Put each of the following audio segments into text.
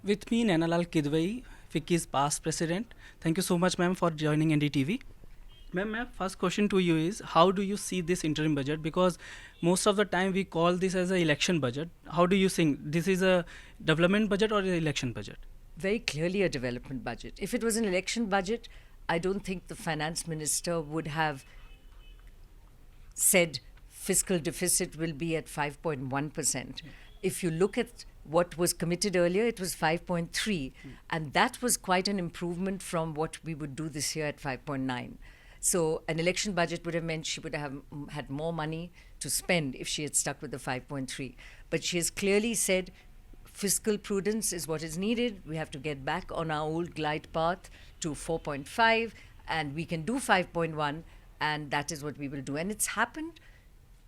With me, Nainalal Kidwai, FICCI's past president. Thank you so much, ma'am, for joining NDTV. Ma'am, my first question to you is how do you see this interim budget? Because most of the time we call this as an election budget. How do you think this is a development budget or an election budget? Very clearly a development budget. If it was an election budget, I don't think the finance minister would have said fiscal deficit will be at 5.1%. If you look at what was committed earlier, it was 5.3, and that was quite an improvement from what we would do this year at 5.9. So an election budget would have meant she would have had more money to spend if she had stuck with the 5.3. But she has clearly said fiscal prudence is what is needed. We have to get back on our old glide path to 4.5, and we can do 5.1, and that is what we will do. And it's happened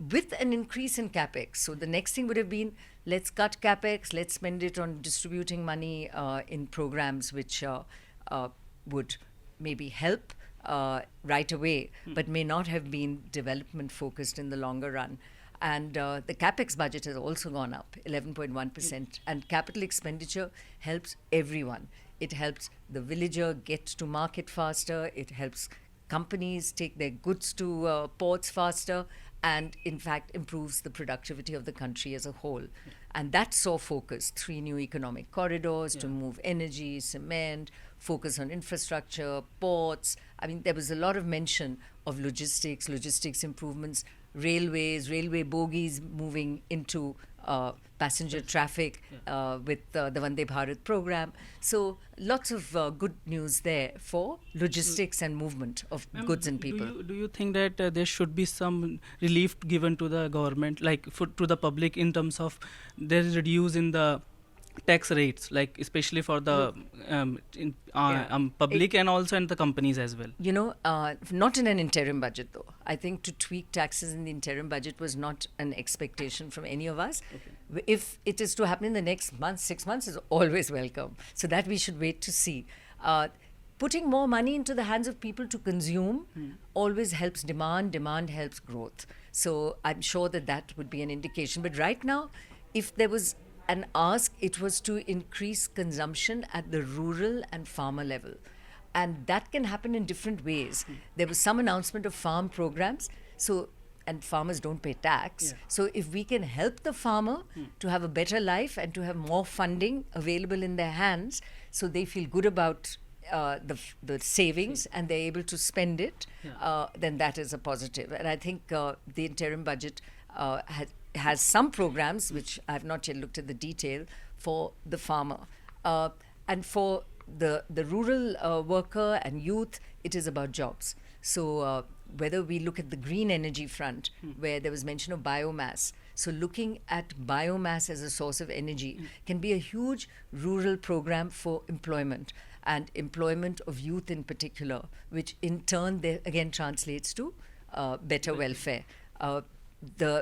with an increase in capex. So the next thing would have been, let's cut capex, let's spend it on distributing money in programs which would maybe help right away, but may not have been development focused in the longer run. And the capex budget has also gone up 11.1%. And capital expenditure helps everyone. It helps the villager get to market faster. It helps companies take their goods to ports faster, and in fact improves the productivity of the country as a whole. And that saw focus, 3 new economic corridors to move energy, cement, focus on infrastructure, ports. I mean, there was a lot of mention of logistics improvements, railways, railway bogies moving into passenger traffic with the Vande Bharat program. So lots of good news there for logistics and movement of goods and people. Do you think that there should be some relief given to the government, like to the public, in terms of there is reduce in the tax rates, like especially for the public and also in the companies as well? You know, not in an interim budget though. I think to tweak taxes in the interim budget was not an expectation from any of us. Okay. If it is to happen in the next month, 6 months is always welcome. So that we should wait to see. Putting more money into the hands of people to consume always helps demand helps growth. So I'm sure that would be an indication. But right now, if there was an ask, it was to increase consumption at the rural and farmer level. And that can happen in different ways. There was some announcement of farm programs, and farmers don't pay tax. Yeah. So if we can help the farmer to have a better life and to have more funding available in their hands, so they feel good about the savings and they're able to spend it, then that is a positive. And I think the interim budget has some programs, which I've not yet looked at the detail, for the farmer. And for the rural worker and youth, it is about jobs. So whether we look at the green energy front, where there was mention of biomass, so looking at biomass as a source of energy can be a huge rural program for employment, and employment of youth in particular, which in turn again translates to better welfare.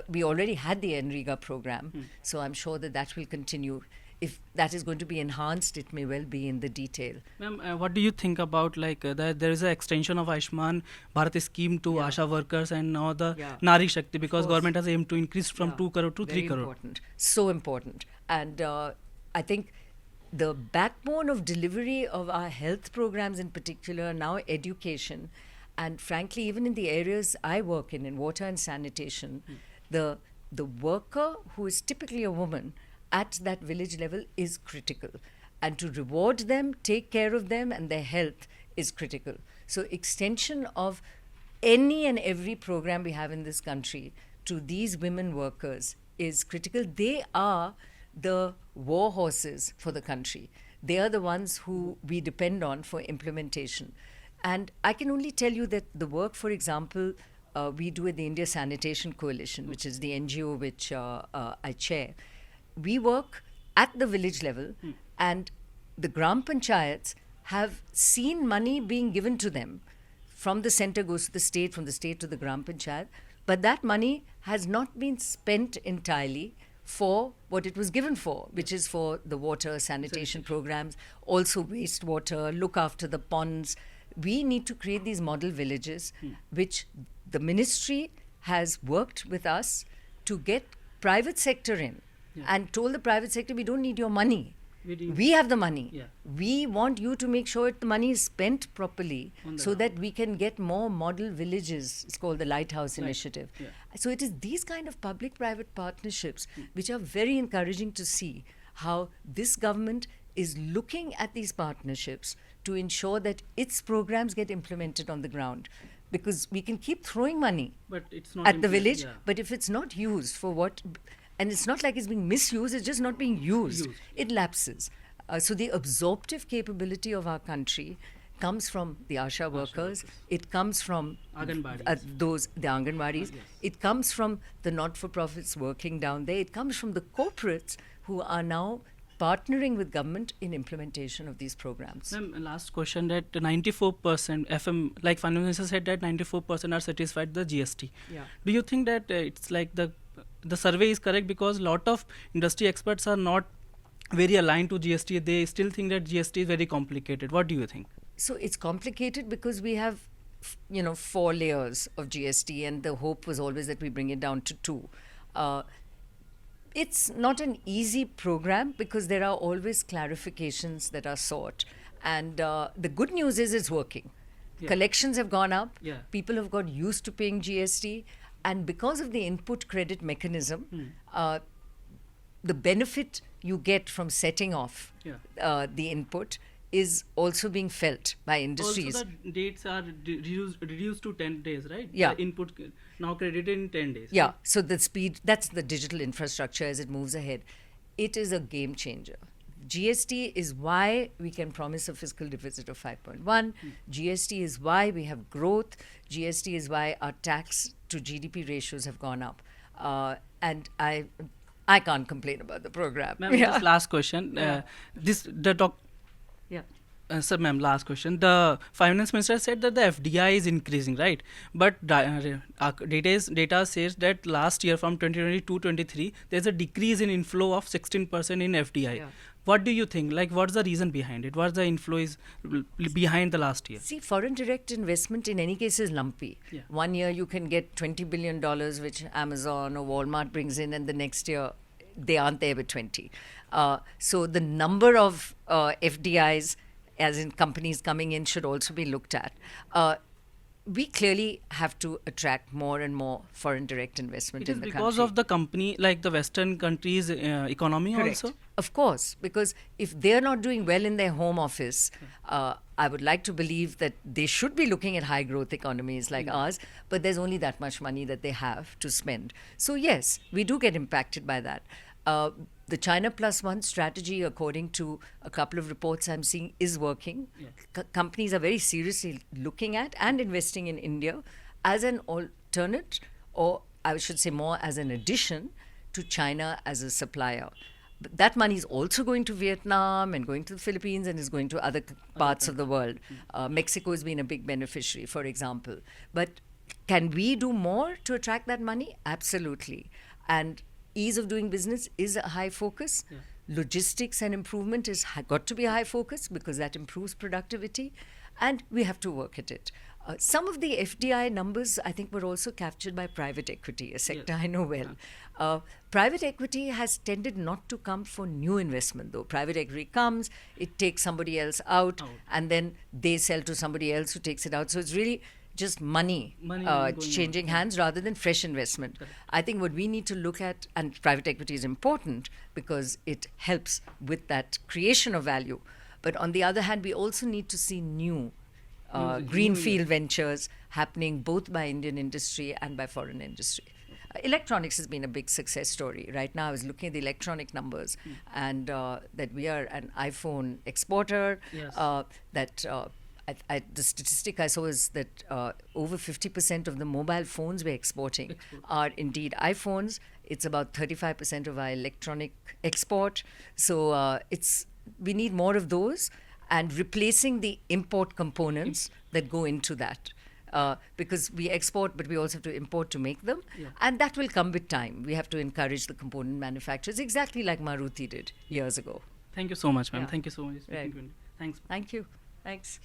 We already had the NREGA program, so I'm sure that will continue. If that is going to be enhanced, it may well be in the detail. Ma'am, what do you think about that there is an extension of Ayushman Bharat scheme to Asha workers and now the Nari Shakti, because government has aimed to increase from 2 crore to 3 crore. Important. So important. And I think the backbone of delivery of our health programs in particular, now education, and frankly, even in the areas I work in water and sanitation, the worker who is typically a woman at that village level is critical. And to reward them, take care of them and their health is critical. So extension of any and every program we have in this country to these women workers is critical. They are the war horses for the country. They are the ones who we depend on for implementation. And I can only tell you that the work, for example, we do at the India Sanitation Coalition, which is the NGO which I chair. We work at the village level, and the Gram Panchayats have seen money being given to them. From the center goes to the state, from the state to the Gram Panchayat. But that money has not been spent entirely for what it was given for, which is for the water, sanitation programs, also wastewater, look after the ponds. We need to create these model villages, which the ministry has worked with us to get private sector in and told the private sector, we don't need your money. We have the money. Yeah. We want you to make sure the money is spent properly On the so ground. that we can get more model villages. It's called the Lighthouse Initiative. Yeah. So it is these kind of public-private partnerships which are very encouraging to see how this government is looking at these partnerships to ensure that its programs get implemented on the ground. Because we can keep throwing money But it's not at the implement- village, yeah. but if it's not used for what, and it's not like it's being misused, it's just not being used. Used. It lapses. So the absorptive capability of our country comes from the Asha workers. It comes from Anganwadis. the Anganwadis. Yes. It comes from the not-for-profits working down there. It comes from the corporates who are now partnering with government in implementation of these programs. Ma'am, last question, that 94% FM, like Finance Minister said that 94% are satisfied with the GST. Yeah. Do you think that it's like the survey is correct, because lot of industry experts are not very aligned to GST? They still think that GST is very complicated. What do you think? So it's complicated because we have, 4 layers of GST, and the hope was always that we bring it down to 2. It's not an easy program because there are always clarifications that are sought. And the good news is it's working. Yeah. Collections have gone up. Yeah. People have got used to paying GST. And because of the input credit mechanism, the benefit you get from setting off Yeah. the input is also being felt by industries. Also, the dates are reduced to 10 days, right? Yeah. The input now credited in 10 days. Yeah, so the speed, that's the digital infrastructure as it moves ahead. It is a game changer. GST is why we can promise a fiscal deficit of 5.1. GST is why we have growth. GST is why our tax to GDP ratios have gone up. And I can't complain about the program. Ma'am, Yeah. just last question. Yeah. Sir, ma'am, last question. The finance minister said that the FDI is increasing, right? But data says that last year, from 2022-23, there's a decrease in inflow of 16% in FDI. Yeah. What do you think? Like, what's the reason behind it? What's the inflow is behind the last year? See, foreign direct investment in any case is lumpy. Yeah. One year you can get $20 billion, which Amazon or Walmart brings in, and the next year they aren't there with 20. So the number of FDIs, as in companies coming in, should also be looked at. We clearly have to attract more and more foreign direct investment It is in the because country. of the company, like the Western countries' economy Correct. also? Of course, because if they're not doing well in their home office, I would like to believe that they should be looking at high growth economies like ours, but there's only that much money that they have to spend. So yes, we do get impacted by that. The China Plus One strategy, according to a couple of reports I'm seeing, is working. Yeah. Companies are very seriously looking at and investing in India as an alternate, or I should say more as an addition to China as a supplier. But that money is also going to Vietnam and going to the Philippines and is going to other parts of the world. Mexico has been a big beneficiary, for example. But can we do more to attract that money? Absolutely. And ease of doing business is a high focus. Yeah. Logistics and improvement is got to be a high focus because that improves productivity. And we have to work at it. Some of the FDI numbers, I think, were also captured by private equity, a sector I know well. Private equity has tended not to come for new investment, though. Private equity comes, it takes somebody else out, and then they sell to somebody else who takes it out. So it's really just money Money going changing hands rather than fresh investment. I think what we need to look at, and private equity is important because it helps with that creation of value. But on the other hand, we also need to see new greenfield ventures happening both by Indian industry and by foreign industry. Electronics has been a big success story. Right now, I was looking at the electronic numbers, and that we are an iPhone exporter. Yes. The statistic I saw is that over 50% of the mobile phones we're exporting are indeed iPhones. It's about 35% of our electronic export. So we need more of those, and replacing the import components that go into that. Because we export, but we also have to import to make them. Yeah. And that will come with time. We have to encourage the component manufacturers, exactly like Maruti did years ago. Thank you so much, ma'am. Yeah. Thank you so much. Right. Thanks. Thank you. Thanks.